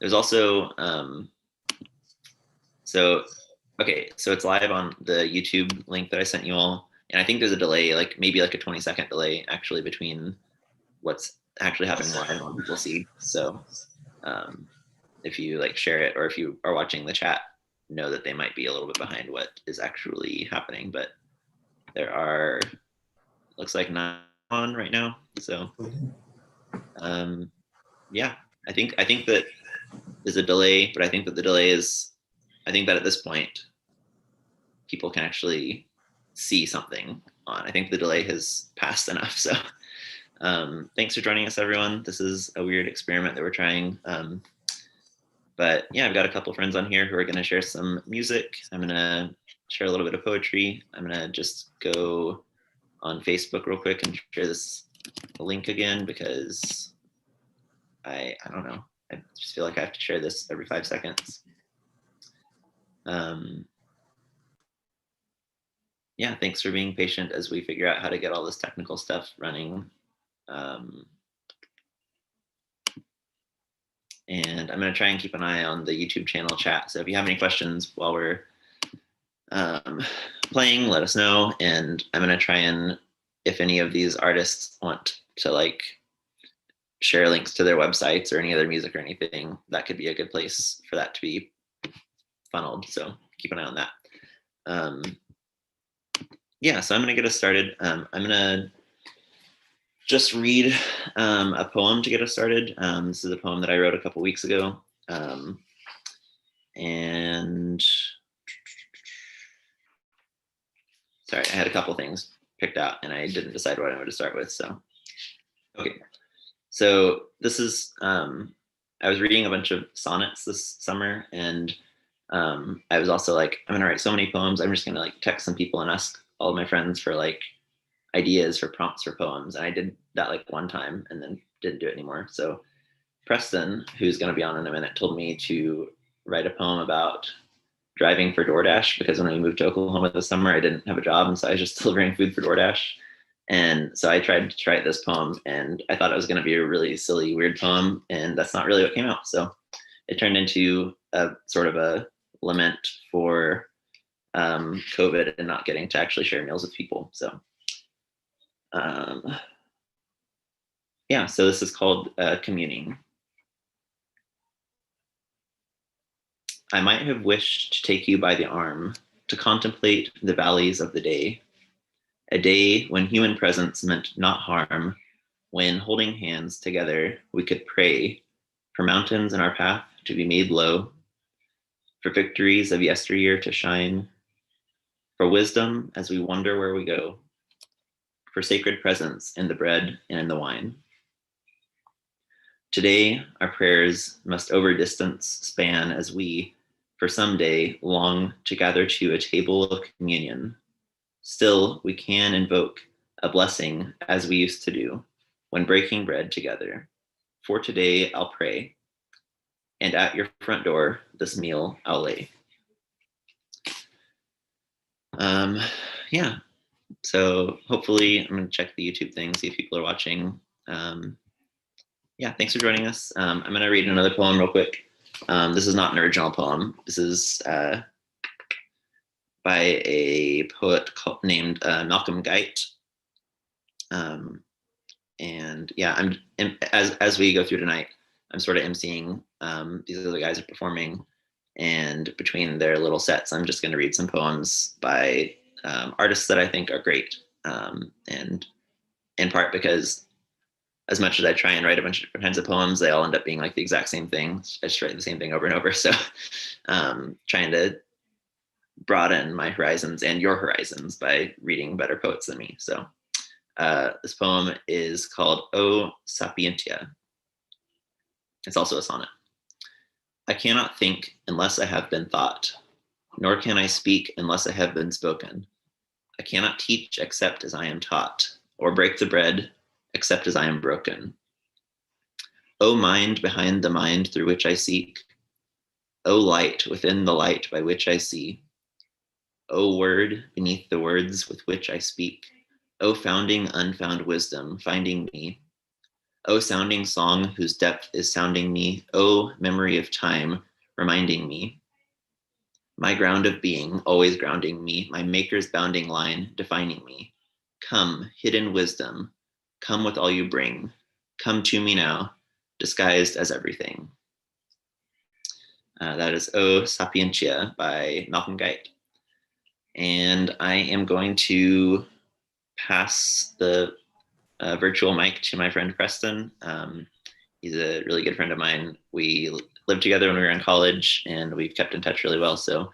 There's also, so it's live on the YouTube link that I sent you all. And I think there's a delay, like maybe like a 20-second delay actually between what's actually happening live and what people see. So if you like share it, or if you are watching the chat, know that they might be a little bit behind what is actually happening. But there are, looks like 9 on right now. So yeah, I think that there's a delay, but I think that the delay is, I think that at this point, people can actually see something on. I think the delay has passed enough. So thanks for joining us, everyone. This is a weird experiment that we're trying. But yeah, I've got a couple friends on here who are going to share some music. I'm going to share a little bit of poetry. I'm going to just go on Facebook real quick and share this link again, because I don't know. I just feel like I have to share this every 5 seconds. Yeah, thanks for being patient as we figure out how to get all this technical stuff running. And I'm going to try and keep an eye on the YouTube channel chat. So if you have any questions while we're playing, let us know. And I'm going to try and, if any of these artists want to like share links to their websites or any other music or anything, that could be a good place for that to be funneled. So keep an eye on that. Yeah, so I'm going to get us started. I'm going to just read a poem to get us started. This is a poem that I wrote a couple weeks ago. And sorry, I had a couple things picked out and I didn't decide what I wanted to start with. So, okay. So this is, I was reading a bunch of sonnets this summer, and I was also like, I'm gonna write so many poems. I'm just gonna like text some people and ask all of my friends for like ideas for prompts for poems. And I did that like one time and then didn't do it anymore. So Preston, who's gonna be on in a minute, told me to write a poem about driving for DoorDash, because when we moved to Oklahoma this summer, I didn't have a job, and so I was just delivering food for DoorDash. And so I tried to write this poem, and I thought it was going to be a really silly, weird poem, and that's not really what came out. So it turned into a sort of a lament for COVID and not getting to actually share meals with people. So yeah, so this is called Communing. I might have wished to take you by the arm, to contemplate the valleys of the day, a day when human presence meant not harm, when holding hands together we could pray for mountains in our path to be made low, for victories of yesteryear to shine, for wisdom as we wonder where we go, for sacred presence in the bread and in the wine. Today, our prayers must over distance span as we, for some day, long to gather to a table of communion. Still, we can invoke a blessing as we used to do when breaking bread together. For today, I'll pray, and at your front door, this meal I'll lay. Yeah, so hopefully I'm going to check the YouTube thing, see if people are watching. Yeah, thanks for joining us. I'm going to read another poem real quick. This is not an original poem. This is by a poet named Malcolm Guite. And yeah, as we go through tonight, I'm sort of emceeing. These other guys are performing, and between their little sets, I'm just going to read some poems by artists that I think are great. And in part because as much as I try and write a bunch of different kinds of poems, they all end up being like the exact same thing. I just write the same thing over and over. So trying to broaden my horizons and your horizons by reading better poets than me. So this poem is called O Sapientia. It's also a sonnet. I cannot think unless I have been thought, nor can I speak unless I have been spoken. I cannot teach except as I am taught, or break the bread except as I am broken. O mind behind the mind through which I seek, O light within the light by which I see, O word beneath the words with which I speak, O founding unfound wisdom finding me, O sounding song whose depth is sounding me, O memory of time reminding me, my ground of being, always grounding me, my maker's bounding line defining me. Come, hidden wisdom, come with all you bring. Come to me now, disguised as everything. That is O Sapientia by Malcolm Guite. And I am going to pass the virtual mic to my friend Preston. He's a really good friend of mine. We lived together when we were in college, and we've kept in touch really well. So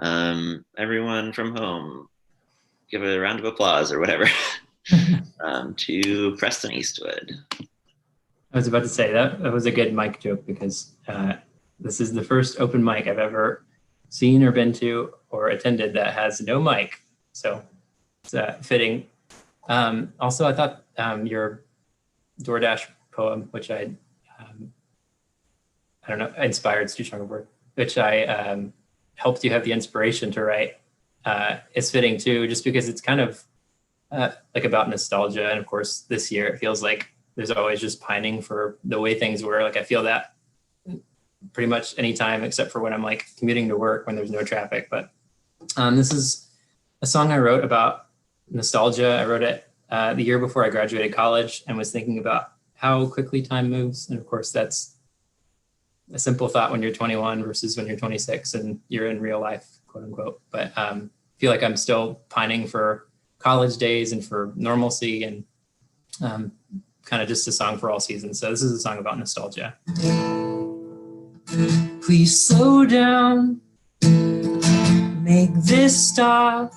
everyone from home, give a round of applause or whatever to Preston Eastwood. I was about to say that was a good mic joke, because this is the first open mic I've ever seen or been to or attended that has no mic. So it's fitting. Also, I thought your DoorDash poem, which I don't know, inspired is too strong a word, which I helped you have the inspiration to write, is fitting too, just because it's kind of like about nostalgia. And of course, this year it feels like there's always just pining for the way things were. Like I feel that pretty much anytime except for when I'm like commuting to work when there's no traffic. But this is a song I wrote about nostalgia. I wrote it the year before I graduated college and was thinking about how quickly time moves. And of course, that's a simple thought when you're 21 versus when you're 26 and you're in real life, quote unquote. But I feel like I'm still pining for college days and for normalcy, and kind of just a song for all seasons. So this is a song about nostalgia. Please slow down, make this stop.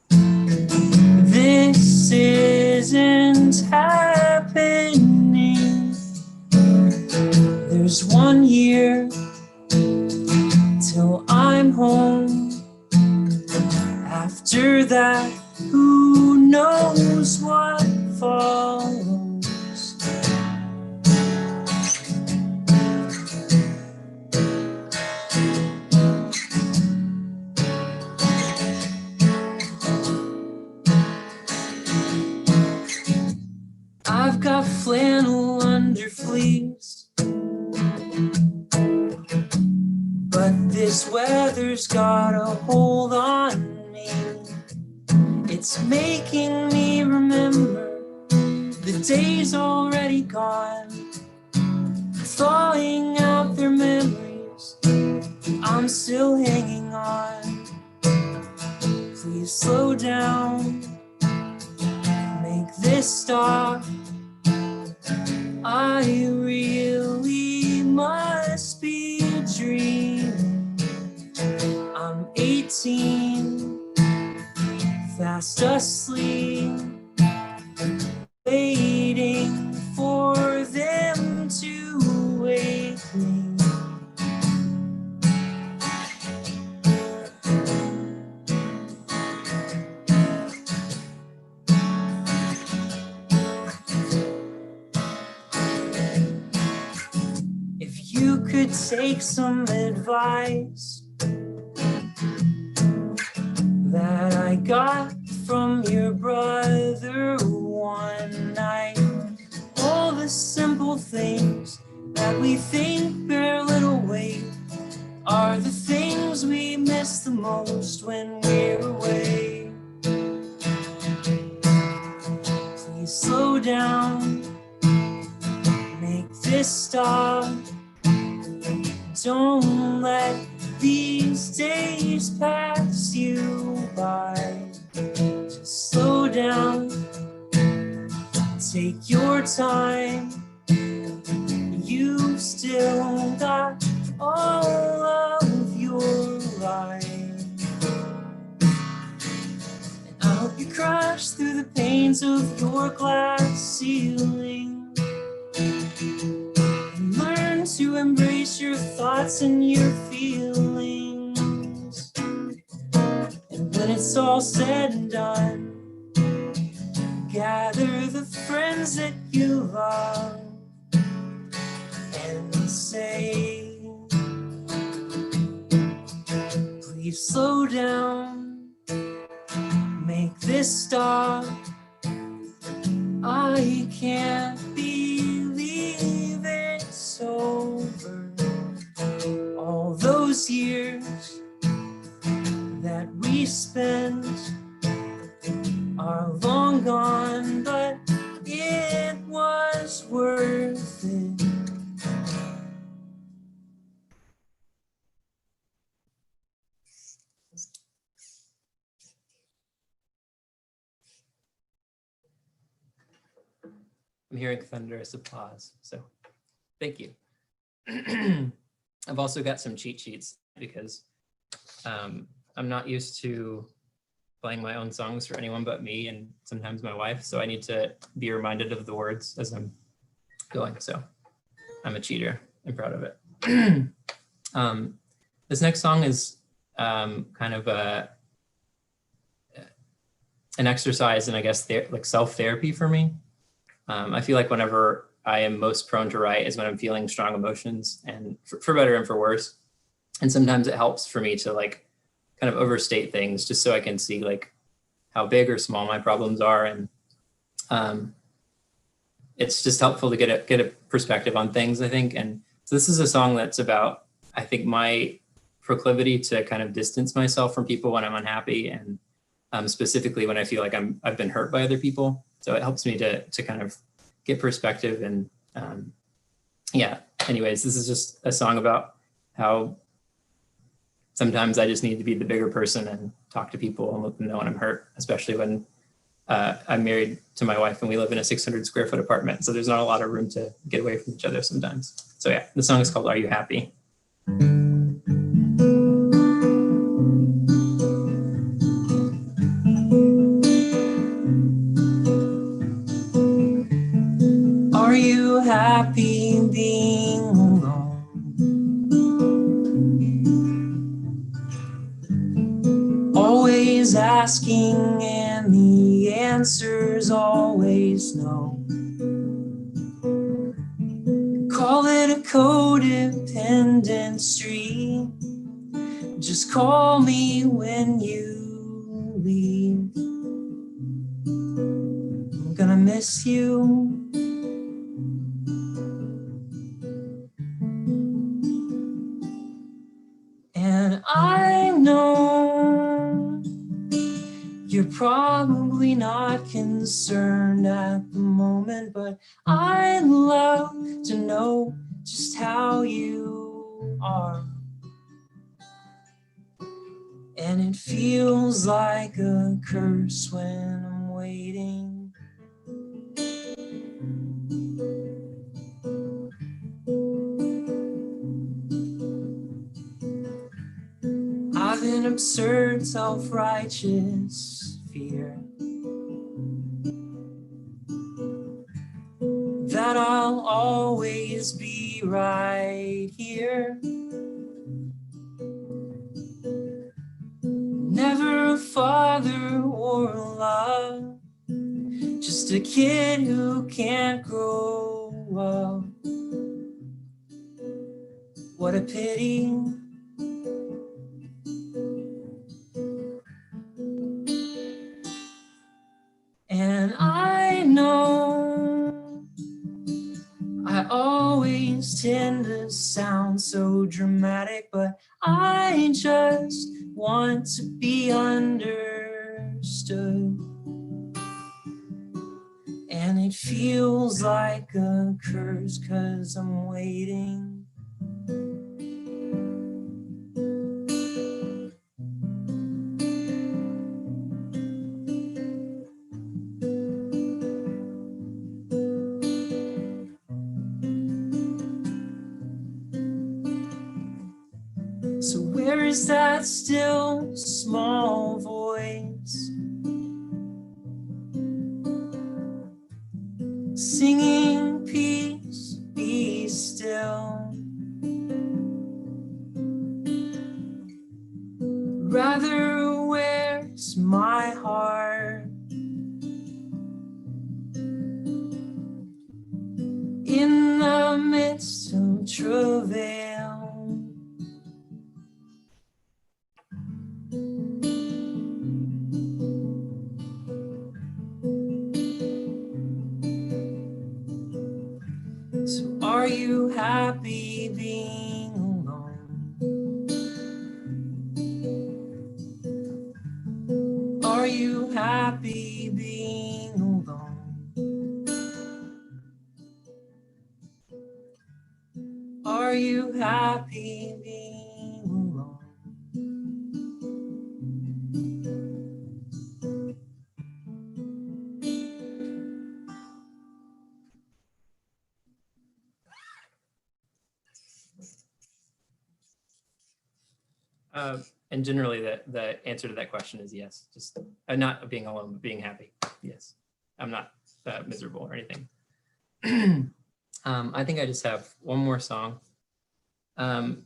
This isn't happening. There's 1 year till I'm home. After that, who knows what follows? I've got flannel under fleece, but this weather's got a hold on me. It's making me remember the days already gone, thawing out their memories. I'm still hanging on. Please slow down, make this stop. I really must be dreaming. I'm 18, fast asleep, waiting for them to wake me. If you could take some advice that I got from your brother one night, all the simple things that we think bear little weight are the things we miss the most when we're away. Please slow down, make this stop. Don't let these days pass you by. Just slow down, take your time. You've still got all of your life. And I hope you crash through the panes of your glass ceiling and learn to embrace your thoughts and your feelings. And when it's all said and done, gather the friends that you love and say, please slow down, make this stop. I can't believe those years that we spent are long gone, but it was worth it. I'm hearing thunderous applause, so thank you. I've also got some cheat sheets because I'm not used to playing my own songs for anyone but me and sometimes my wife, so I need to be reminded of the words as I'm going, so I'm a cheater. I'm proud of it. This next song is kind of an exercise and I guess like self-therapy for me. I feel like whenever I am most prone to write is when I'm feeling strong emotions, and for better and for worse. And sometimes it helps for me to like kind of overstate things just so I can see like how big or small my problems are. And it's just helpful to get a perspective on things, I think. And so this is a song that's about, I think, my proclivity to kind of distance myself from people when I'm unhappy, and specifically when I feel like I've been hurt by other people. So it helps me to kind of get perspective. And yeah, anyways, this is just a song about how sometimes I just need to be the bigger person and talk to people and let them know when I'm hurt, especially when I'm married to my wife and we live in a 600 square foot apartment. So there's not a lot of room to get away from each other sometimes. So yeah, the song is called Are You Happy? Are you happy being alone? Always asking and the answer's always no. Call it a codependent street. Just call me when you leave. I'm gonna miss you. And I know you're probably not concerned at the moment, but I'd love to know just how you are. And it feels like a curse when I'm waiting. I've an absurd self-righteous fear that I'll always be right here. Never a father or a love, just a kid who can't grow up. What a pity. And I know I always tend to sound so dramatic, but I just want to be understood. And it feels like a curse 'cause I'm waiting. So where is that still small voice singing peace, be still? Rather, where's my heart? In the midst of travail. So are you happy being alone? happy being alone? Are you happy being alone? And generally, the answer to that question is yes. Just not being alone, but being happy. Yes, I'm not miserable or anything. I think I just have one more song. And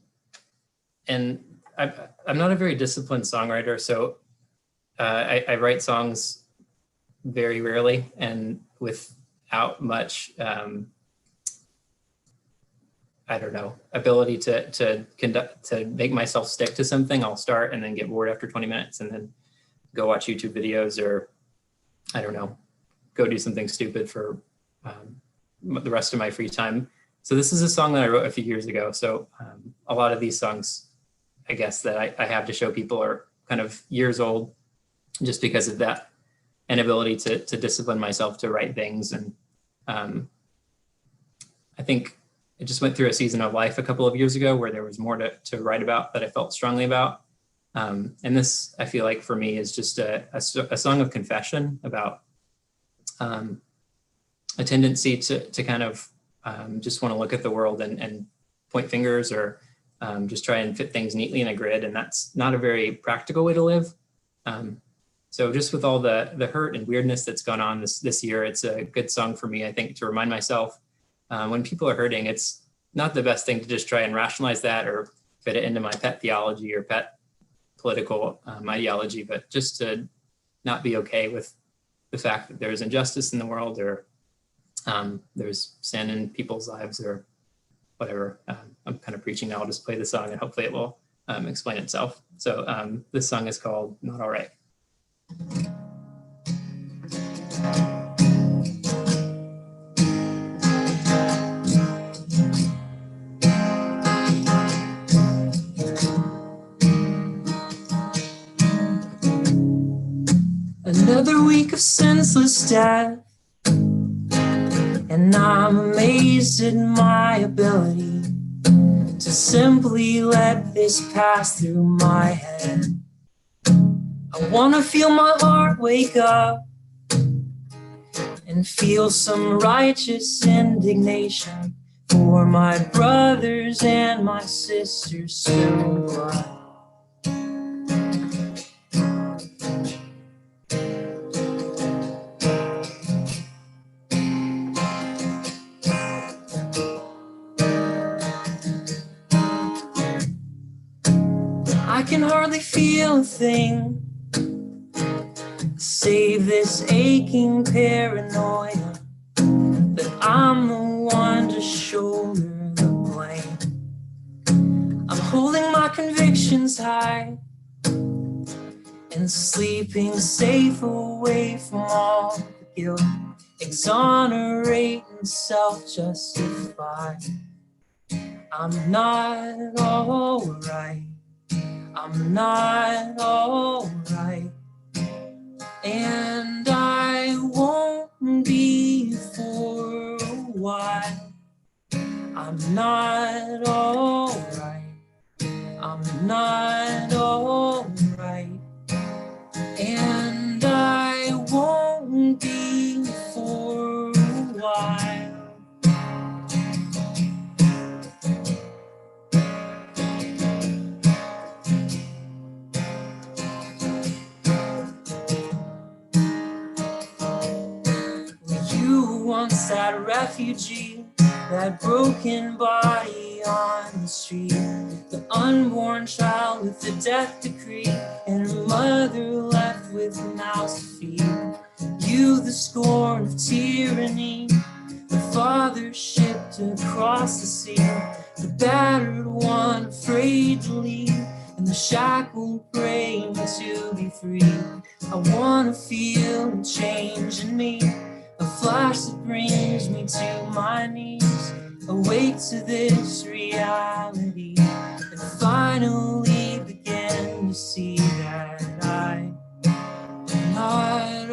I'm not a very disciplined songwriter, so I write songs very rarely and without much I don't know, ability to make myself stick to something. I'll start and then get bored after 20 minutes and then go watch YouTube videos, or I don't know, go do something stupid for the rest of my free time. So this is a song that I wrote a few years ago. So a lot of these songs, I guess, that I have to show people are kind of years old, just because of that inability to discipline myself to write things. And I think I just went through a season of life a couple of years ago where there was more to write about that I felt strongly about. And this, I feel like for me, is just a song of confession about a tendency to kind of just want to look at the world and point fingers, or just try and fit things neatly in a grid. And that's not a very practical way to live. So just with all the hurt and weirdness that's gone on this year, it's a good song for me, I think, to remind myself when people are hurting, it's not the best thing to just try and rationalize that or fit it into my pet theology or pet political ideology, but just to not be okay with the fact that there's injustice in the world, or there's sin in people's lives, or whatever. I'm kind of preaching now. I'll just play the song and hopefully it will explain itself. So this song is called Not All Right. Another week of senseless death, and I'm amazed at my ability to simply let this pass through my head. I wanna feel my heart wake up and feel some righteous indignation for my brothers and my sisters spilled blood. I can hardly feel a thing, save this aching paranoia that I'm the one to shoulder the blame. I'm holding my convictions high and sleeping safe away from all the guilt, exonerate and self-justify. I'm not all right. I'm not all right, and I won't be for a while. I'm not all right. I'm not all right, and I won't be for a while. Once that refugee, that broken body on the street, the unborn child with the death decree, and a mother left with mouths to feed. You, the scorn of tyranny, the father shipped across the sea, the battered one afraid to leave, and the shackled praying to be free. I want to feel a change in me, a flash that brings me to my knees, awake to this reality, and finally begin to see that I'm not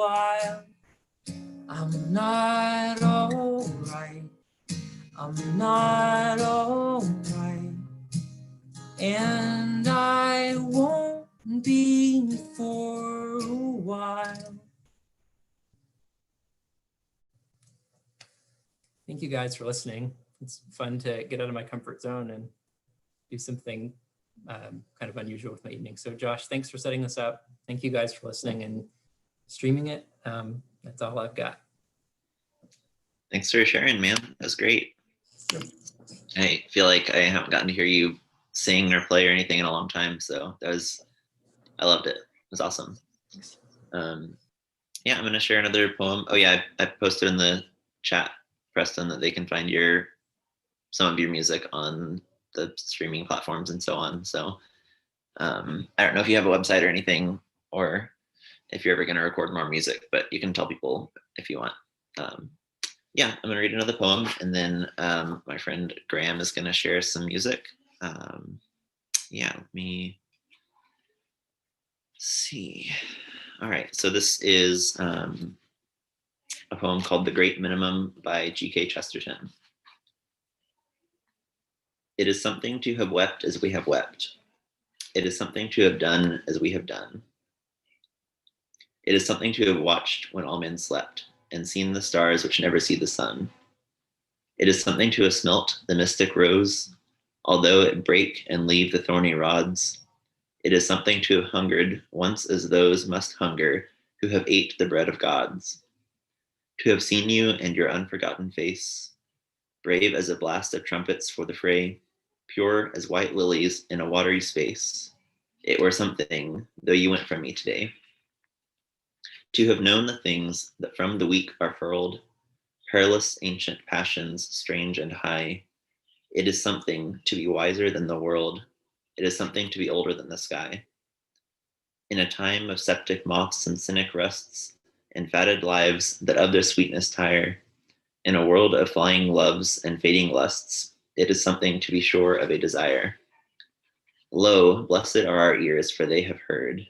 while. I'm not alright. I'm not alright. And I won't be for a while. Thank you guys for listening. It's fun to get out of my comfort zone and do something kind of unusual with my evening. So Josh, thanks for setting this up. Thank you guys for listening and streaming it. That's all I've got. Thanks for sharing, man. That was great. I feel like I haven't gotten to hear you sing or play or anything in a long time. So I loved it. It was awesome. Yeah, I'm going to share another poem. Oh yeah, I posted in the chat, Preston, that they can find some of your music on the streaming platforms and so on. So I don't know if you have a website or anything, or if you're ever going to record more music, but you can tell people if you want. Yeah, I'm going to read another poem, and then my friend Graham is going to share some music. Yeah, let me see. All right, so this is a poem called The Great Minimum by G.K. Chesterton. It is something to have wept as we have wept. It is something to have done as we have done. It is something to have watched when all men slept, and seen the stars which never see the sun. It is something to have smelt the mystic rose, although it break and leave the thorny rods. It is something to have hungered once as those must hunger who have ate the bread of gods. To have seen you and your unforgotten face, brave as a blast of trumpets for the fray, pure as white lilies in a watery space. It were something, though you went from me today. To have known the things that from the weak are furled, perilous ancient passions, strange and high. It is something to be wiser than the world. It is something to be older than the sky. In a time of septic moths and cynic rusts, and fatted lives that of their sweetness tire, in a world of flying loves and fading lusts, it is something to be sure of a desire. Lo, blessed are our ears, for they have heard.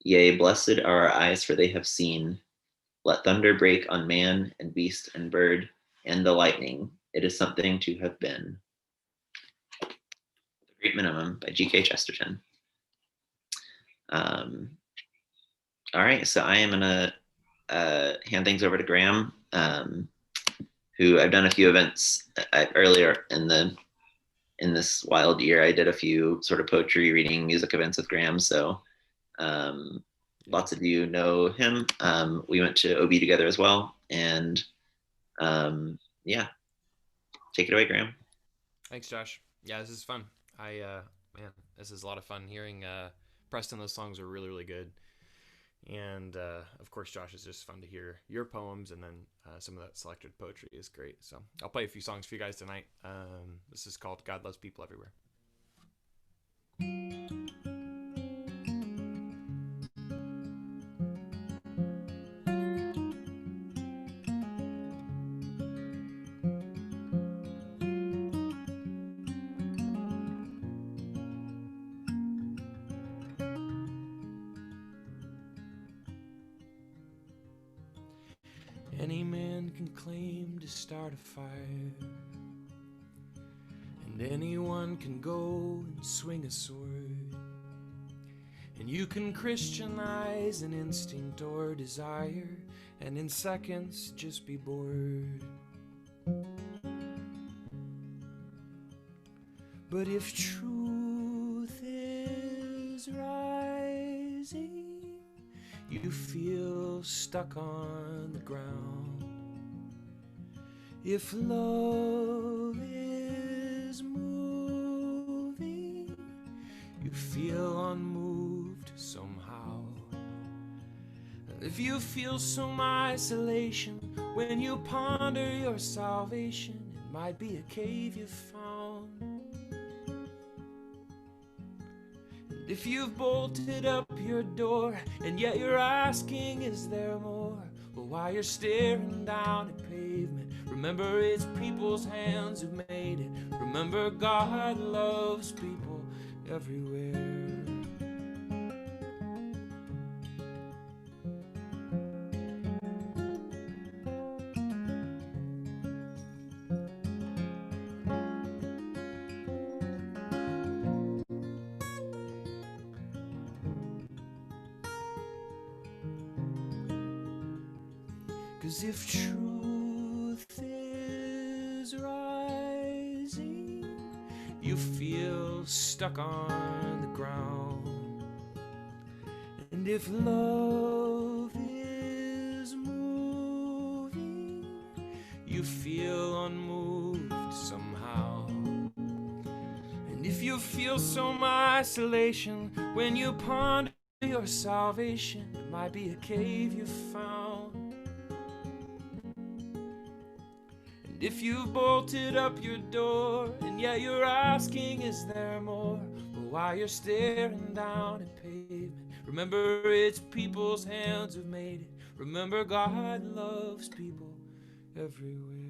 Yea, blessed are our eyes, for they have seen. Let thunder break on man and beast and bird, and the lightning. It is something to have been. The Great Minimum by G.K. Chesterton. All right, so I am gonna hand things over to Graham, who I've done a few events earlier in this wild year. I did a few sort of poetry reading music events with Graham, so lots of you know him. We went to OB together as well, and yeah, take it away, Graham. Thanks, Josh. Yeah, this is fun. Man, this is a lot of fun hearing Preston. Those songs are really, really good. And of course, Josh, it's just fun to hear your poems, and then some of that selected poetry is great. So I'll play a few songs for you guys tonight. This is called God Loves People Everywhere. Any man can claim to start a fire, and anyone can go and swing a sword, and you can Christianize an instinct or desire, and in seconds just be bored. But if truth is rising, you feel stuck on the ground. If love is moving, you feel unmoved somehow. If you feel some isolation when you ponder your salvation, it might be a cave you found. If you've bolted up your door and yet you're asking, is there more? Well, while you're staring down at pavement, remember it's people's hands who made it. Remember God loves people everywhere. 'Cause if truth is rising, you feel stuck on the ground. And if love is moving, you feel unmoved somehow. And if you feel some isolation when you ponder your salvation, it might be a cave you found. And if you've bolted up your door and yet you're asking, is there more? Well, while you're staring down at pavement, remember it's people's hands who've made it. Remember God loves people everywhere.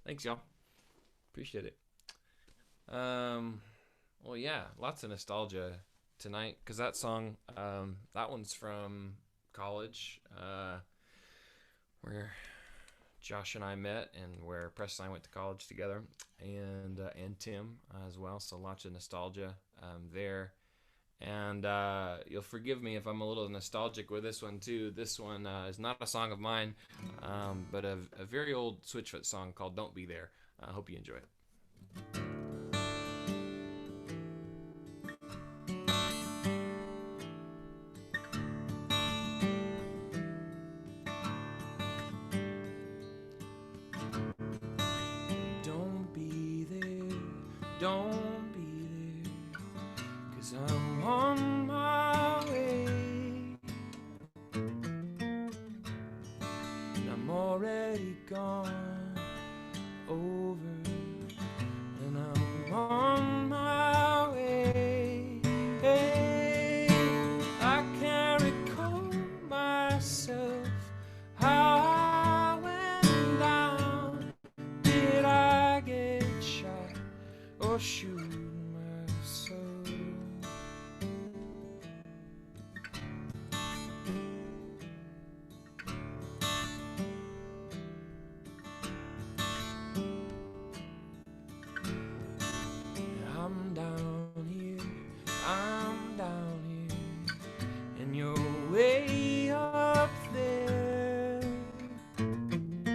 Thanks, y'all. Appreciate it. Well, yeah, lots of nostalgia tonight because that song, that one's from college, where Josh and I met and where Preston and I went to college together, and Tim as well. So lots of nostalgia there. And you'll forgive me if I'm a little nostalgic with this one too. This one is not a song of mine, but a very old Switchfoot song called "Don't Be There." I hope you enjoy it. Don't be there, don't be there, 'cause I'm on my way. And I'm already gone over, and I'm on my way. Hey, I can't recall myself how I went down. Did I get shot or shoot myself? I'm down here, and you're way up there. And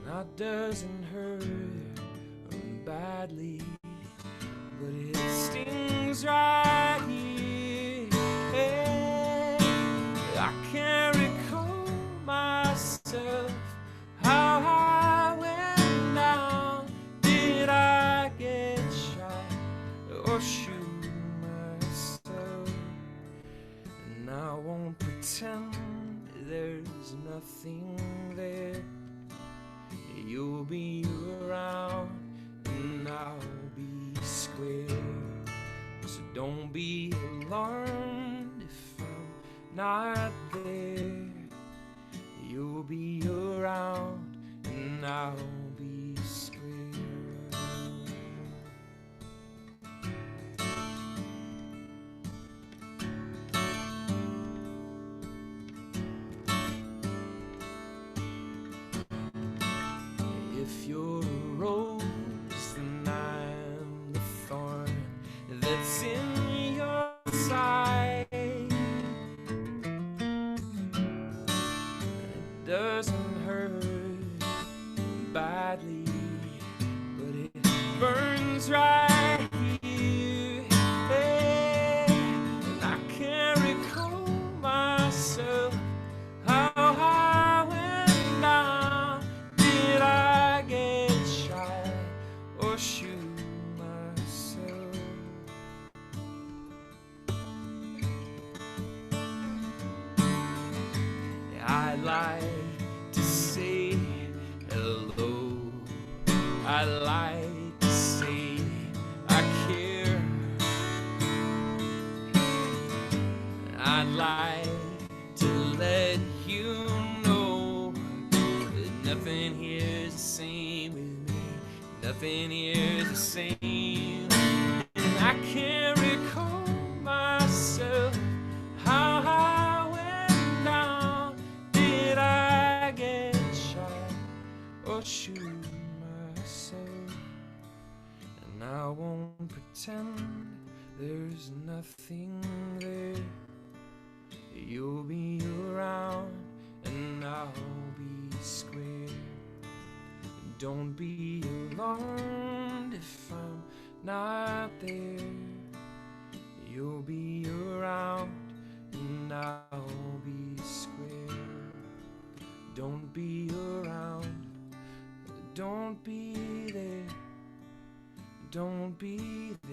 that doesn't hurt badly, but it stings right here. Hey, I can't recall myself how I went down. Did I get shot or shoot myself? And I won't pretend there's nothing there. You'll be around and I'll be square. So don't be alarmed if I'm not there. You'll be around and I'll be square. If you're a rose, then I'm the thorn that's in your side. It doesn't hurt badly, but it burns right here. Hey, and I can't recall myself how I went down. Did I get shot or shoot myself? I like to say hello. I like to say nothing here's the same. And I can't recall myself how I went down. Did I get shot or shoot myself? And I won't pretend there's nothing there. You'll be around and I'll be square. Don't be alarmed if I'm not there. You'll be around and I'll be square. Don't be around, don't be there. Don't be there.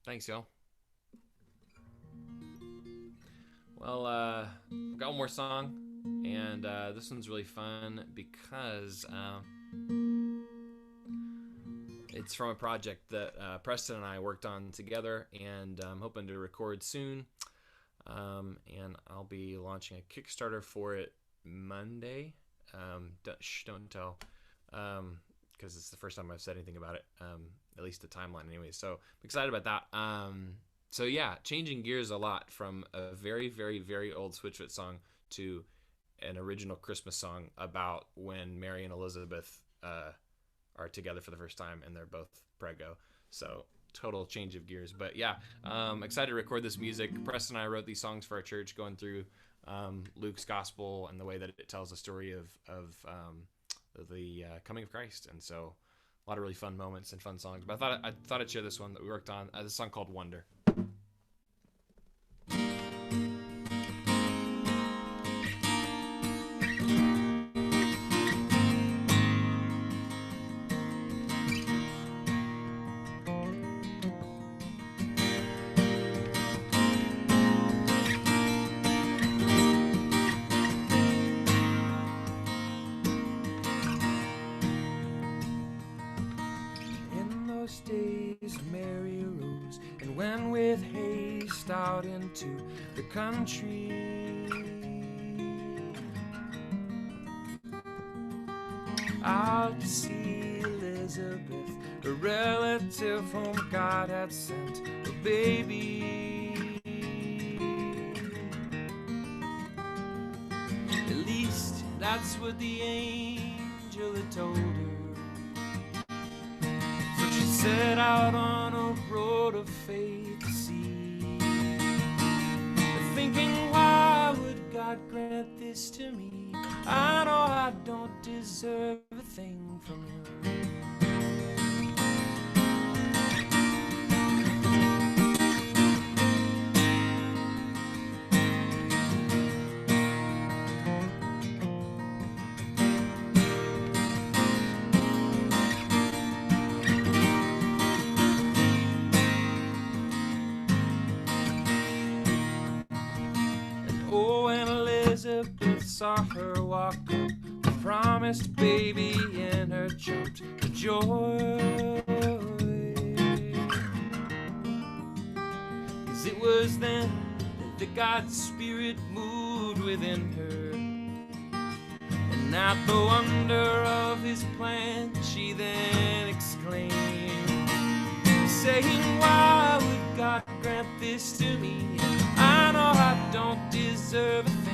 Thanks, y'all. Well, got one more song, and this one's really fun because it's from a project that Preston and I worked on together, and I'm hoping to record soon. And I'll be launching a Kickstarter for it Monday. Don't tell, because it's the first time I've said anything about it, at least the timeline anyway. So I'm excited about that. So yeah, changing gears a lot from a very, very, very old Switchfoot song to an original Christmas song about when Mary and Elizabeth are together for the first time and they're both preggo. So total change of gears. But yeah, excited to record this music. Preston and I wrote these songs for our church, going through Luke's gospel and the way that it tells the story of the coming of Christ. And so a lot of really fun moments and fun songs. But I thought I'd share this one that we worked on. This song called Wonder. Days Mary arose and went with haste out into the country, out to see Elizabeth, a relative whom God had sent a baby. At least that's what the angel had told her. Set out on a road of faith to see, thinking, why would God grant this to me? I know I don't deserve a thing from her. Elizabeth saw her walk up, the promised baby in her jumped for joy. 'Cause it was then that the God Spirit moved within her, and at the wonder of his plan she then exclaimed, saying, why would God grant this to me? I know I don't deserve a thing.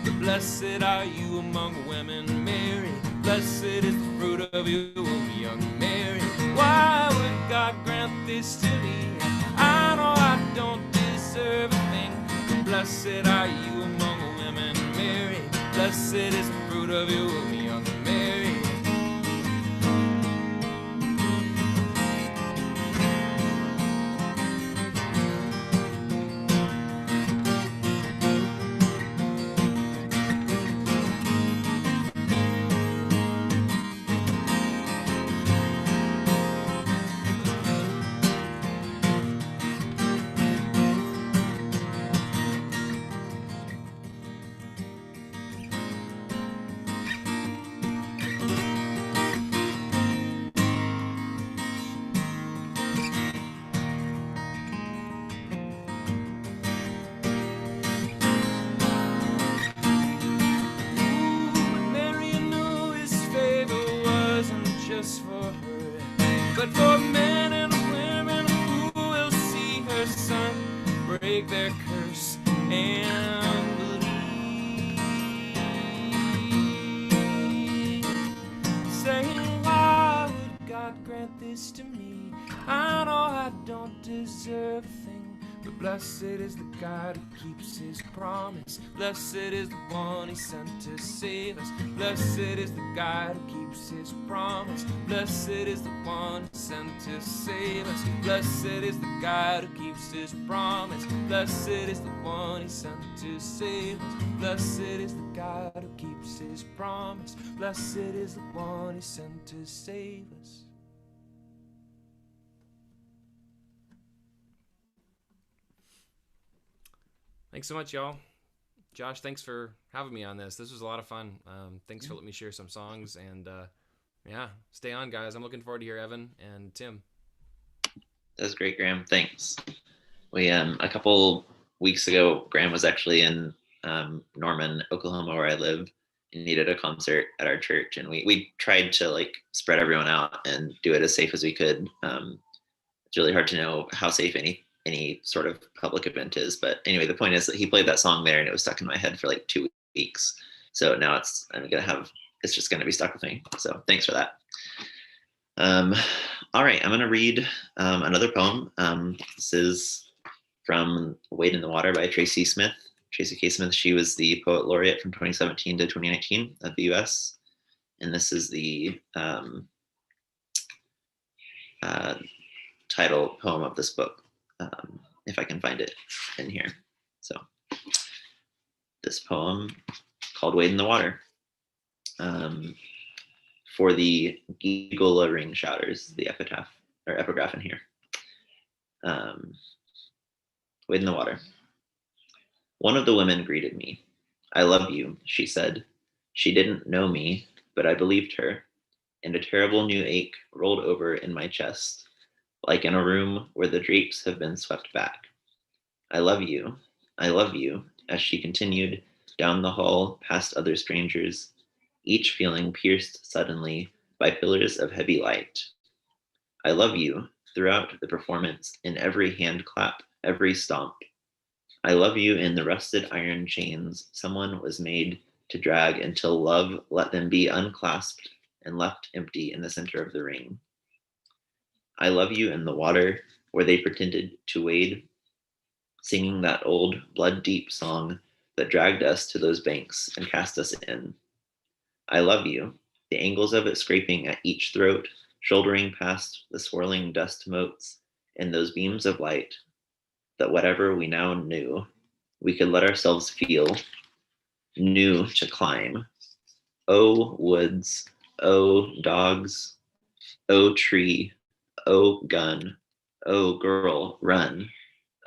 But blessed are you among women, Mary. Blessed is the fruit of your womb, young Mary. Why would God grant this to me? I know I don't deserve a thing. But blessed are you among women, Mary. Blessed is the fruit of your womb, young Mary. but for men and women who will see her son break their curse and believe, saying, why would God grant this to me? I know I don't deserve a thing, but blessed is the God who keeps his promise. Blessed is the one he sent to save us. Blessed is the God who keeps his promise. Blessed is the one sent to save us. Blessed is the God who keeps his promise. Blessed is the one he sent to save us. Blessed is the God who keeps his promise. Blessed is the one he sent to save us. Thanks so much, y'all. Josh, thanks for having me on this. This was a lot of fun. Thanks for letting me share some songs, and yeah, stay on, guys. I'm looking forward to hear Evan and Tim. That's great, Graham. Thanks. We a couple weeks ago, Graham was actually in Norman, Oklahoma, where I live, and needed a concert at our church, and we tried to like spread everyone out and do it as safe as we could. It's really hard to know how safe any sort of public event is, but anyway, the point is that he played that song there, and it was stuck in my head for like 2 weeks. So now it's just gonna be stuck with me. So thanks for that. All right, I'm gonna read another poem. This is from Wade in the Water by Tracy Smith. Tracy K. Smith, she was the poet laureate from 2017 to 2019 of the US. And this is the title poem of this book, if I can find it in here. So this poem called Wade in the Water. For the Gigula ring shouters, the epitaph or epigraph in here. Wade in the Water. One of the women greeted me. I love you, she said. She didn't know me, but I believed her, and a terrible new ache rolled over in my chest, like in a room where the drapes have been swept back. I love you, as she continued down the hall past other strangers, each feeling pierced suddenly by pillars of heavy light. I love you throughout the performance, in every hand clap, every stomp. I love you in the rusted iron chains someone was made to drag until love let them be unclasped and left empty in the center of the ring. I love you in the water where they pretended to wade, singing that old blood-deep song that dragged us to those banks and cast us in. I love you, the angles of it scraping at each throat, shouldering past the swirling dust motes and those beams of light, that whatever we now knew, we could let ourselves feel, new to climb. Oh, woods, oh, dogs, oh, tree, oh, gun, oh, girl, run,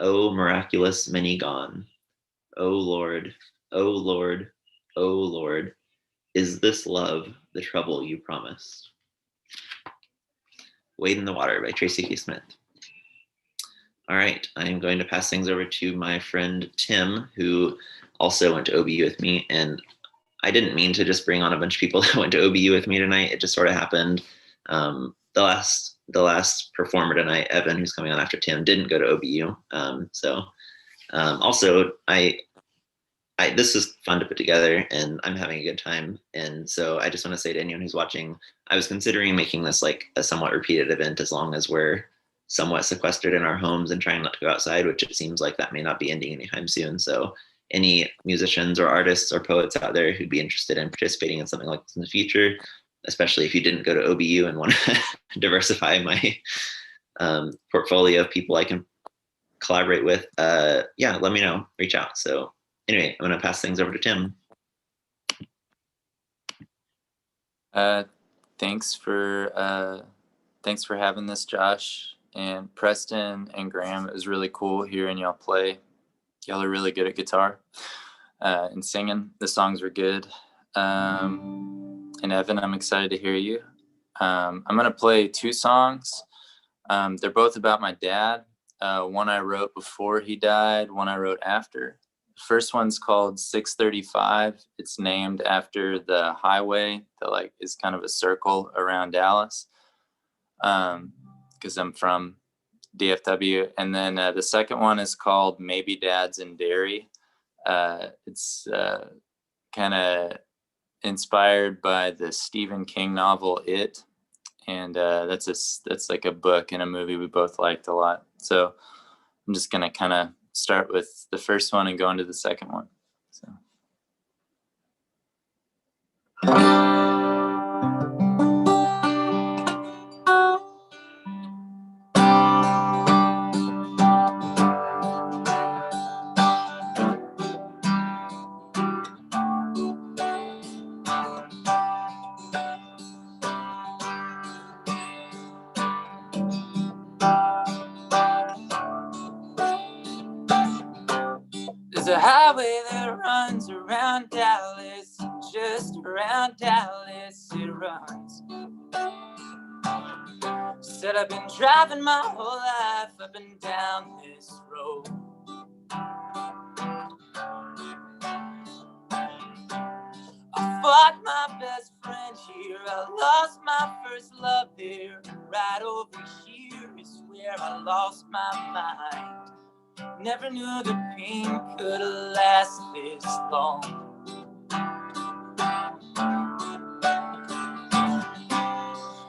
oh, miraculous many gone. Oh, Lord, oh, Lord, oh, Lord, is this love the trouble you promised? Wade in the Water by Tracy K. Smith. All right, I'm going to pass things over to my friend Tim, who also went to OBU with me. And I didn't mean to just bring on a bunch of people that went to OBU with me tonight. It just sort of happened. The last performer tonight, Evan, who's coming on after Tim, didn't go to OBU. Also, this is fun to put together, and I'm having a good time. And so I just want to say to anyone who's watching, I was considering making this like a somewhat repeated event, as long as we're somewhat sequestered in our homes and trying not to go outside, which it seems like that may not be ending anytime soon. So any musicians or artists or poets out there who'd be interested in participating in something like this in the future, especially if you didn't go to OBU and want to diversify my portfolio of people I can collaborate with, yeah, let me know, reach out. So anyway, I'm going to pass things over to Tim. Thanks for having this, Josh and Preston and Graham. It was really cool hearing y'all play. Y'all are really good at guitar and singing. The songs were good. And Evan, I'm excited to hear you. I'm going to play 2 songs. They're both about my dad. One I wrote before he died, one I wrote after. The first one's called 635. It's named after the highway that like is kind of a circle around Dallas. because I'm from DFW. And then the second one is called Maybe Dad's in Derry. It's kind of inspired by the Stephen King novel It, and that's like a book and a movie we both liked a lot. So I'm just gonna kind of start with the first one and go into the second one. So. There's a highway that runs around Dallas, just around Dallas it runs. Said I've been driving my whole life up and down this road. I fought my best friend here, I lost my first love there. Right over here is where I lost my mind. Never knew the pain could last this long.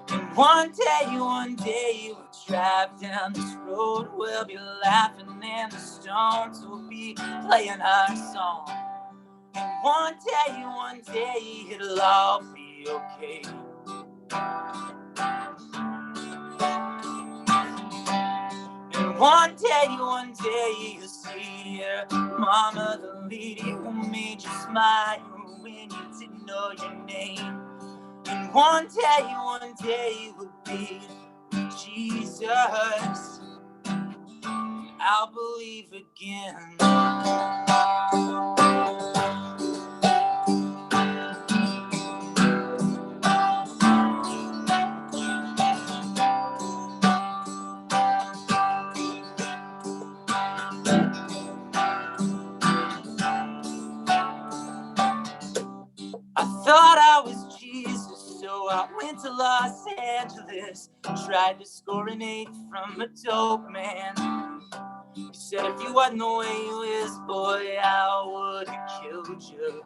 And one day we'll drive down this road. We'll be laughing and the Stones will be playing our song. And one day it'll all be okay. And one day you'll see your mama, the lady who made you smile when you didn't know your name. And one day will be Jesus. I'll believe again. I thought I was Jesus, so I went to Los Angeles, tried to score an 8 from a dope man. He said if you wasn't the way you is, boy, I would have killed you.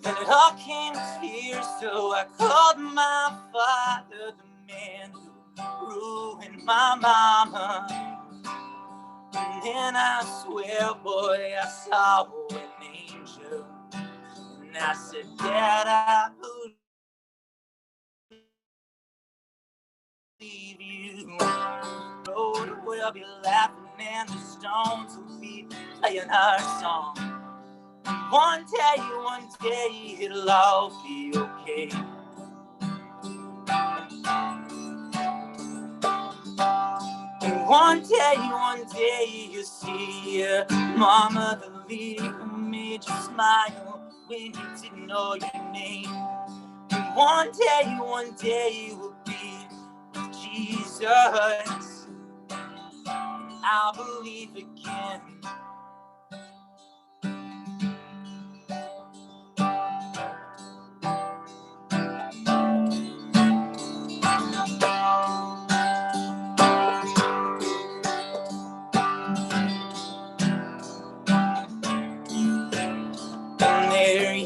Then it all came clear, so I called my father, the man who ruined my mama. And then I swear, boy, I saw an angel. And I said, Dad, I believe you. The road will be laughing and the Stones will be playing our song. And one day it'll all be okay. And one day you'll see your mama, the lady who made you smile when you didn't know your name. And one day you will be with Jesus. And I'll believe again.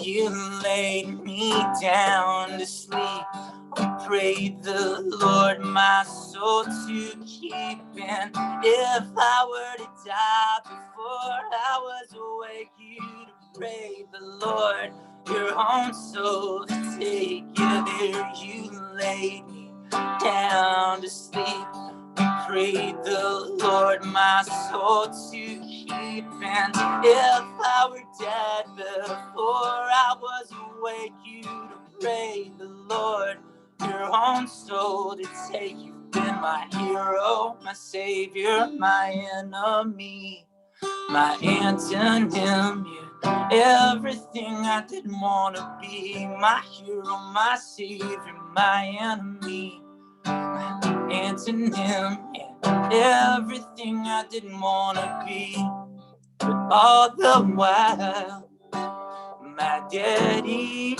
You laid me down to sleep. I prayed the Lord my soul to keep. And if I were to die before I was awake, you'd pray the Lord your own soul to take you there. You laid me down to sleep. I prayed the Lord my soul to keep. And if I were dead before I was awake, you'd pray the Lord your own soul to take. You've been my hero, my savior, my enemy, my antonym. You're everything I didn't want to be. My hero, my savior, my enemy, my antonym. Yeah, everything I didn't want to be. But all the while, my daddy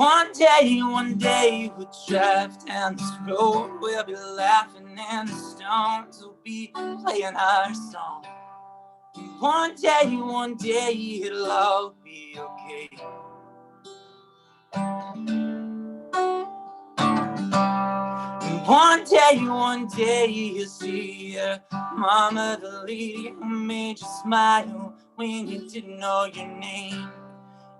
one day we'll drive down this road. We'll be laughing and the Stones will be playing our song. And one day it'll all be okay. And one day you'll see your mama, the lady who made you smile when you didn't know your name.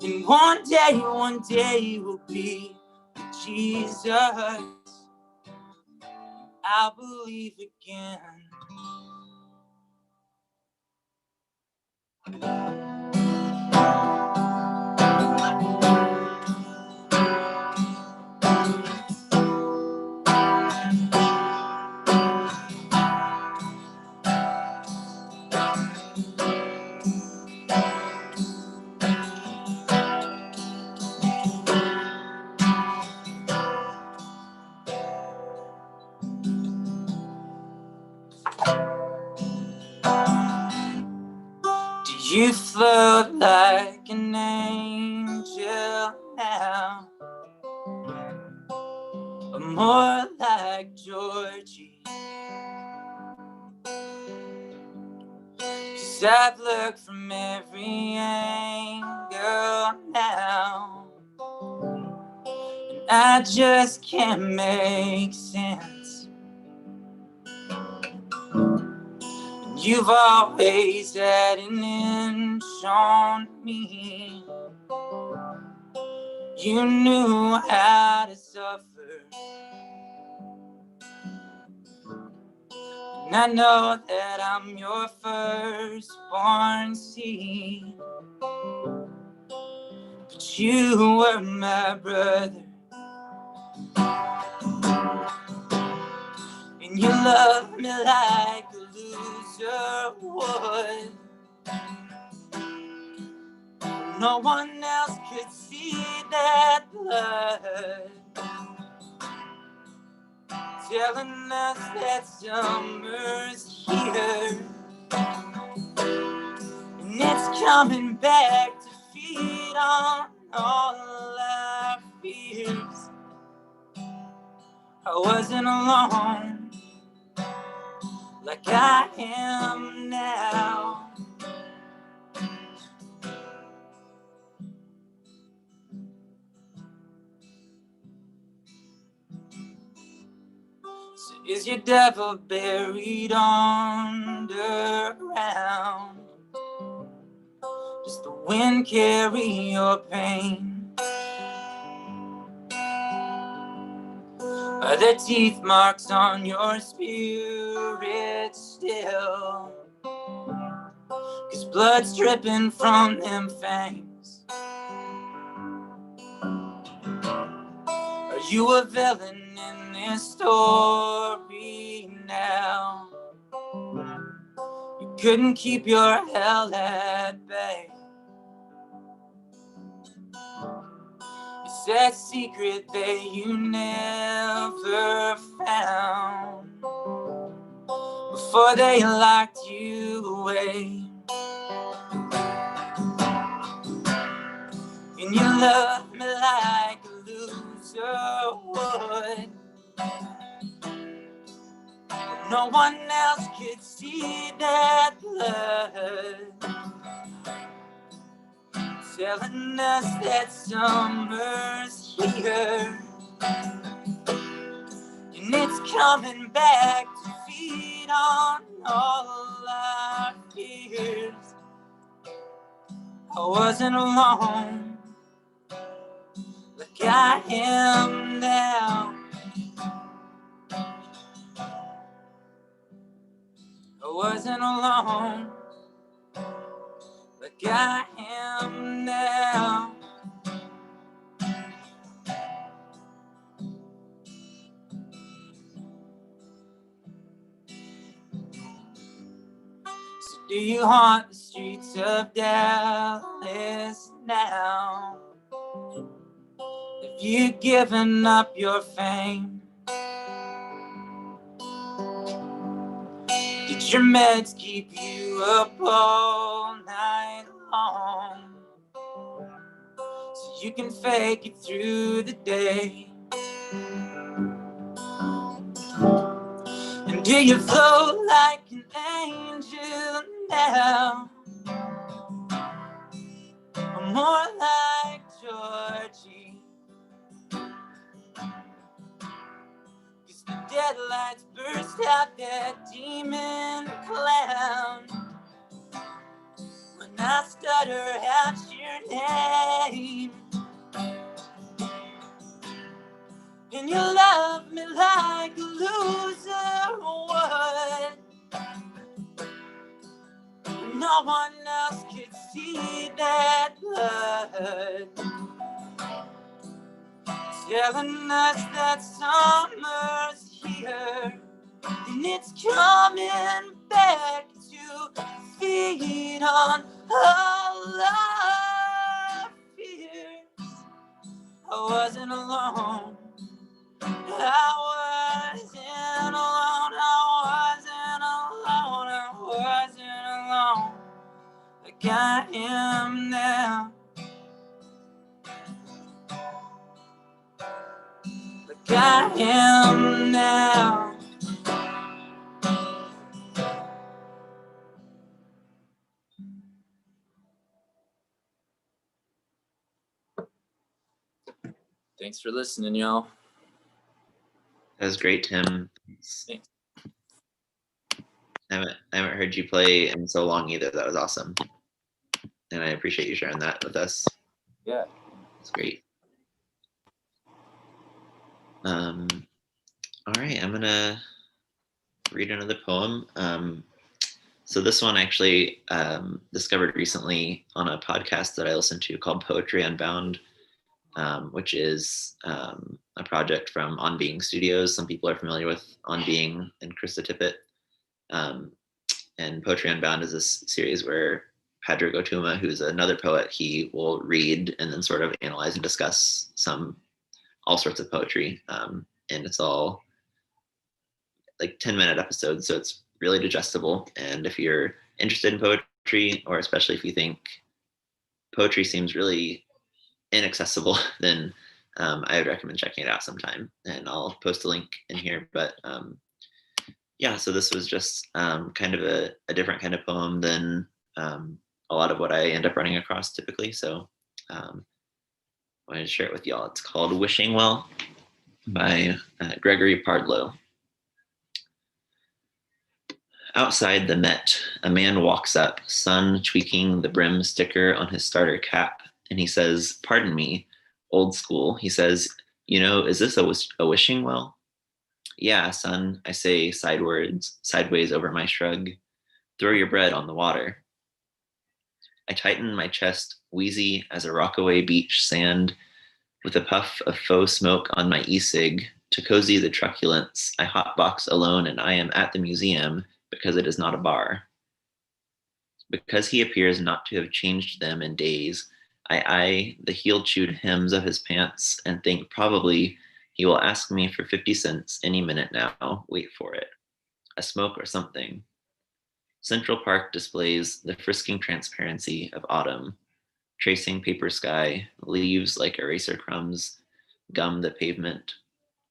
And one day we'll be with Jesus. I'll believe again. Do you float like an angel now? Or more like Georgie? 'Cause I've looked from every angle now, and I just can't make sense. And you've always had an inch on me. You knew how to suffer, and I know that I'm your firstborn seed. But you were my brother, and you loved me like a loser would. No one else could see that blood, telling us that summer's here, and it's coming back to feed on all our fears. I wasn't alone like I am now. So is your devil buried underground? Does the wind carry your pain? Are there teeth marks on your spirit still? 'Cause blood's dripping from them fangs. Are you a villain in this story now? You couldn't keep your hell at bay. It's that secret that you never found before they locked you away. And you love me like a loser would. But no one else could see that blood, telling us that summer's here, and it's coming back to feed on all our fears. I wasn't alone like I am now. I wasn't alone like I am now. So do you haunt the streets of Dallas now? Have you given up your fame? Did your meds keep you up all night long, so you can fake it through the day. And do you float like an angel now, or more like Georgie? 'Cause the deadlights burst out that demon clown when I stutter out your name. And you love me like a loser would. No one else could see that blood, telling us that summer's here and it's coming back to feed on all our fears. I wasn't alone. I wasn't alone. I wasn't alone. Like I am now. Like I am now. Thanks for listening, y'all. That was great, Tim. Thanks. I haven't heard you play in so long either. That was awesome. And I appreciate you sharing that with us. Yeah. It's great. All right, I'm gonna read another poem. So this one I actually discovered recently on a podcast that I listened to called Poetry Unbound, which is a project from On Being Studios. Some people are familiar with On Being and Krista Tippett. And Poetry Unbound is this series where Padraig Ó Tuama, who's another poet, he will read and then sort of analyze and discuss all sorts of poetry. And it's all like 10-minute episodes, so it's really digestible. And if you're interested in poetry, or especially if you think poetry seems really inaccessible, then I would recommend checking it out sometime. And I'll post a link in here. But yeah, so this was just kind of a different kind of poem than a lot of what I end up running across typically. So I wanted to share it with y'all. It's called Wishing Well by Gregory Pardlow. Outside the Met, a man walks up, sun tweaking the brim sticker on his starter cap, and he says, "Pardon me, old school." He says, "You know, is this a wishing well?" "Yeah, son," I say sideways over my shrug. "Throw your bread on the water." I tighten my chest, wheezy as a Rockaway Beach sand, with a puff of faux smoke on my e-cig. To cozy the truculence, I hotbox alone, and I am at the museum because it is not a bar. Because he appears not to have changed them in days, I eye the heel-chewed hems of his pants and think probably he will ask me for 50 cents any minute now. Wait for it. A smoke or something. Central Park displays the frisking transparency of autumn. Tracing paper sky, leaves like eraser crumbs gum the pavement.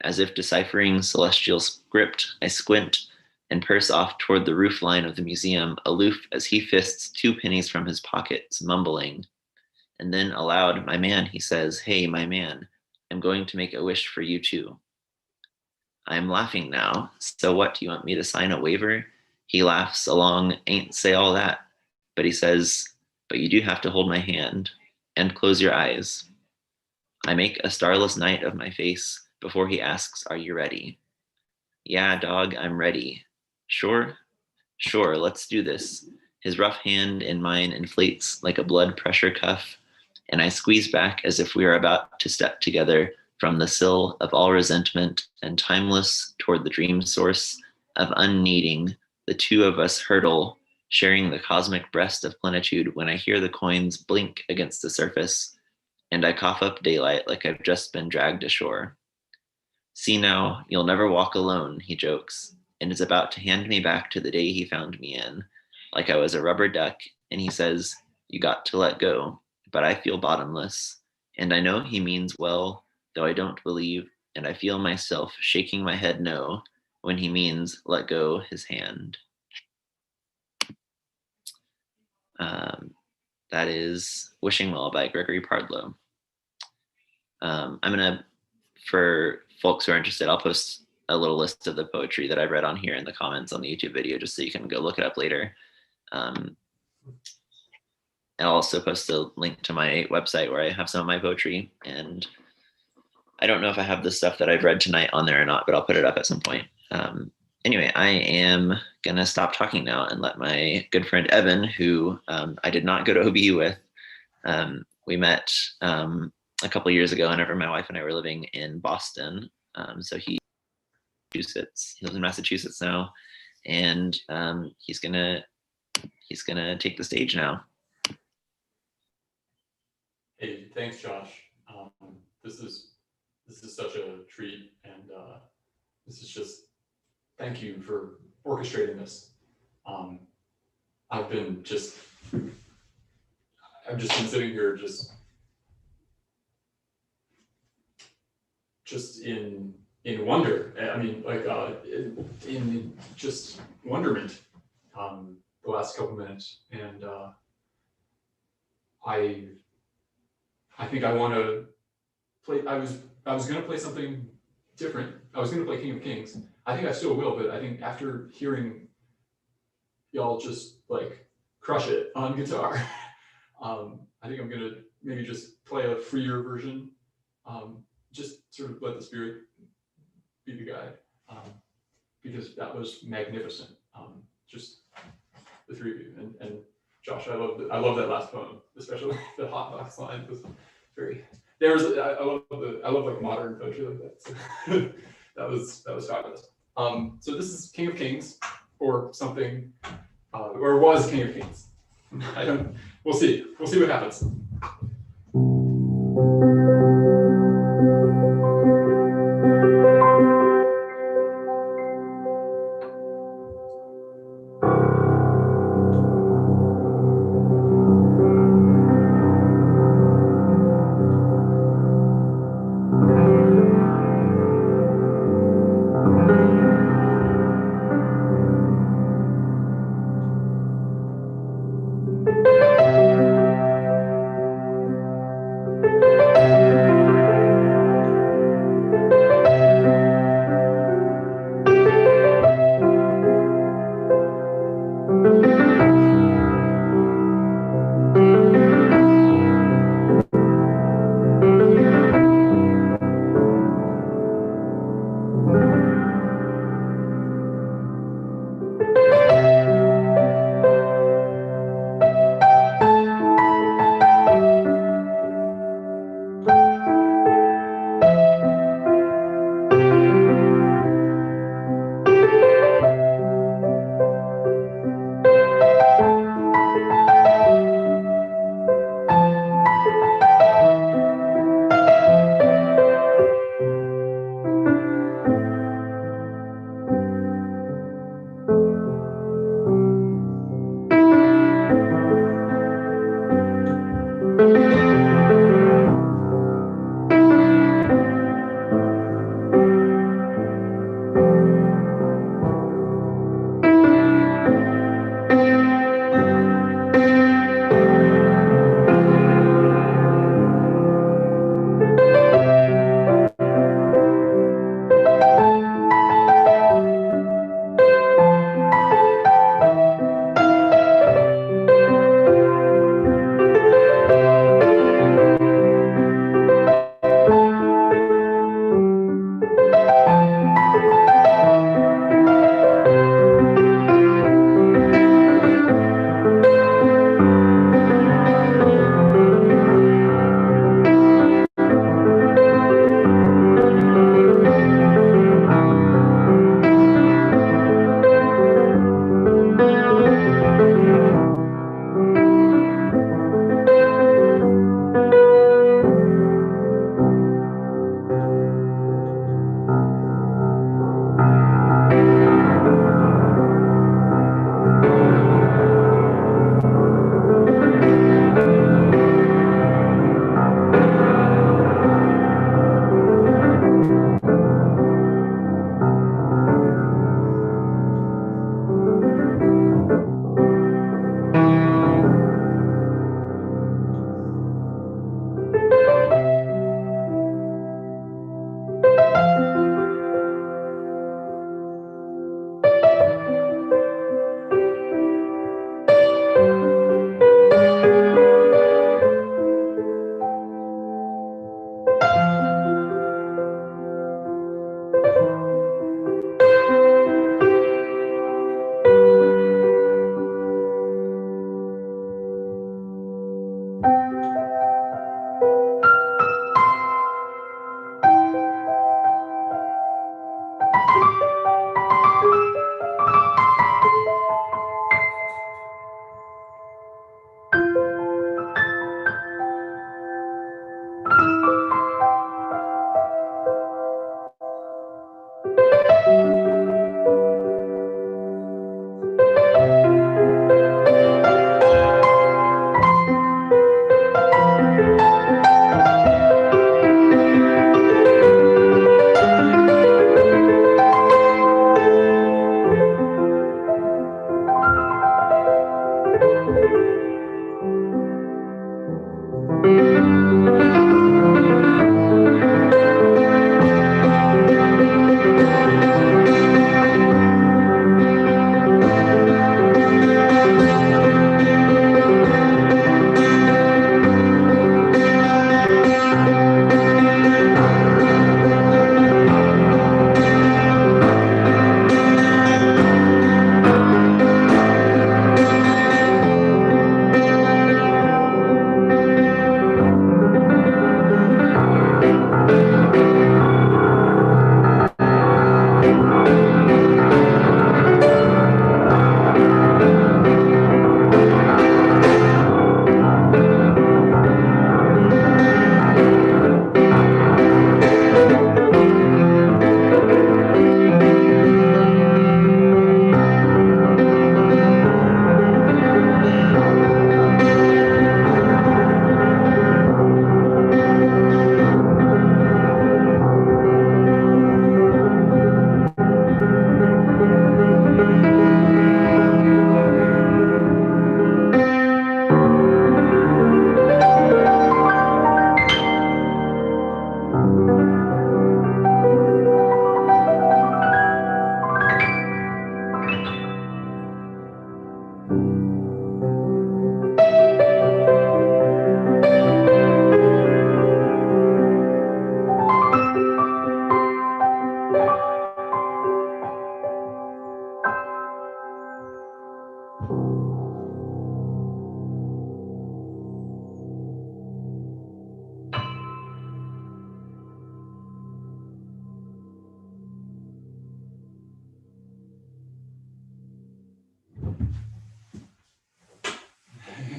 As if deciphering celestial script, I squint and purse off toward the roof line of the museum, aloof as he fists 2 pennies from his pockets, mumbling. And then aloud, "My man," he says, "Hey, my man, I'm going to make a wish for you too." I am laughing now. "So what, do you want me to sign a waiver?" He laughs along, "Ain't say all that." But he says, "But you do have to hold my hand and close your eyes." I make a starless night of my face before he asks, "Are you ready?" "Yeah, dog, I'm ready." "Sure? Sure, let's do this." His rough hand in mine inflates like a blood pressure cuff, and I squeeze back as if we are about to step together from the sill of all resentment and timeless toward the dream source of unneeding. The two of us hurtle, sharing the cosmic breast of plenitude, when I hear the coins blink against the surface, and I cough up daylight like I've just been dragged ashore. "See now, you'll never walk alone," he jokes, and is about to hand me back to the day he found me in, like I was a rubber duck, and he says, "You got to let go," but I feel bottomless, And I know he means well, though I don't believe, and I feel myself shaking my head no when he means let go his hand. That is Wishing Well by Gregory Pardlow. I'm gonna, for folks who are interested, I'll post a little list of the poetry that I've read on here in the comments on the YouTube video, just so you can go look it up later. I'll also post a link to my website where I have some of my poetry, and I don't know if I have the stuff that I've read tonight on there or not, but I'll put it up at some point. Anyway, I am gonna stop talking now and let my good friend Evan, who I did not go to OBU with, we met a couple years ago whenever my wife and I were living in Boston. So he lives in Massachusetts now, and he's gonna take the stage now. Hey, thanks, Josh. This is such a treat, and this is just thank you for orchestrating this. I've just been sitting here just in wonder. I mean, like in just wonderment the last couple minutes, and I think I want to play. I was going to play something different. I was going to play King of Kings. I think I still will, but I think after hearing y'all just like crush it on guitar, I think I'm going to maybe just play a freer version. Just sort of let the spirit be the guide, because that was magnificent. Just the three of you, and Josh, I love that last poem, especially the hot box line was very. I love like modern poetry like that. So that was fabulous. So this is King of Kings, or something, or was King of Kings. We'll see what happens.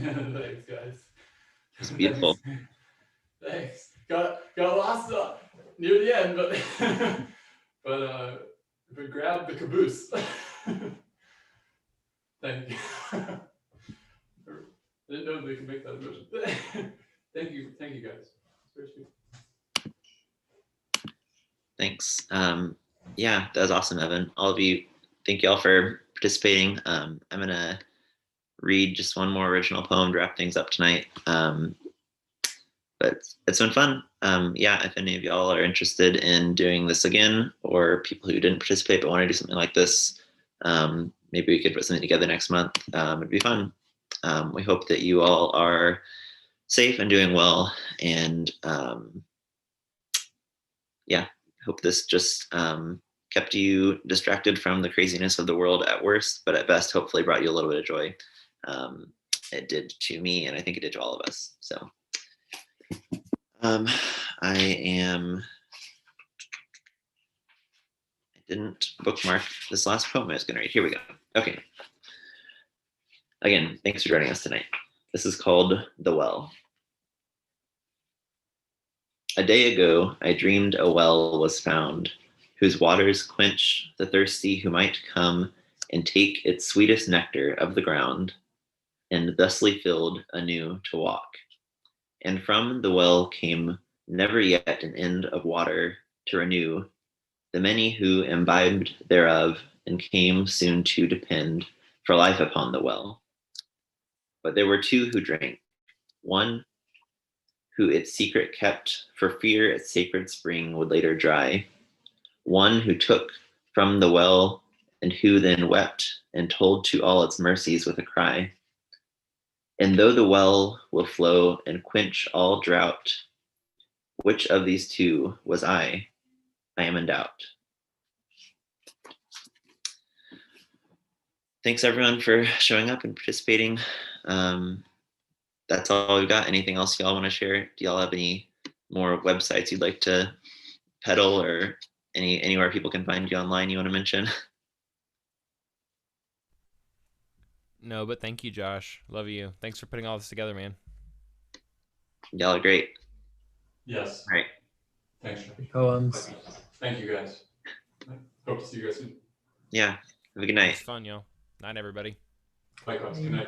Thanks, guys. It's beautiful. Thanks. Got lost near the end, but but grabbed the caboose. Thank you. I didn't know they could make that emotion. Thank you guys. It's very sweet. Thanks. Yeah, that was awesome, Evan. All of you, thank you all for participating. I'm gonna read just one more original poem to wrap things up tonight. But it's been fun. Yeah, if any of y'all are interested in doing this again, or people who didn't participate but want to do something like this, maybe we could put something together next month. It'd be fun. We hope that you all are safe and doing well, and yeah, hope this just kept you distracted from the craziness of the world at worst, but at best, hopefully brought you a little bit of joy. It did to me, and I think it did to all of us. So I didn't bookmark this last poem I was going to read. Here we go. Okay. Again, thanks for joining us tonight. This is called The Well. A day ago, I dreamed a well was found, whose waters quench the thirsty who might come and take its sweetest nectar of the ground, and thusly filled anew to walk. And from the well came never yet an end of water to renew the many who imbibed thereof, and came soon to depend for life upon the well. But there were two who drank, one who its secret kept for fear its sacred spring would later dry, one who took from the well and who then wept and told to all its mercies with a cry. And though the well will flow and quench all drought, which of these two was I am in doubt. Thanks everyone for showing up and participating. That's all we've got. Anything else y'all want to share? Do y'all have any more websites you'd like to peddle, or anywhere people can find you online you want to mention? No, but thank you, Josh. Love you. Thanks for putting all this together, man. Y'all are great. Yes. All right. Thanks. Poems. Thank you guys. Hope to see you guys soon. Yeah. Have a good night. It's fun, y'all. Night, everybody. Likewise. Good night.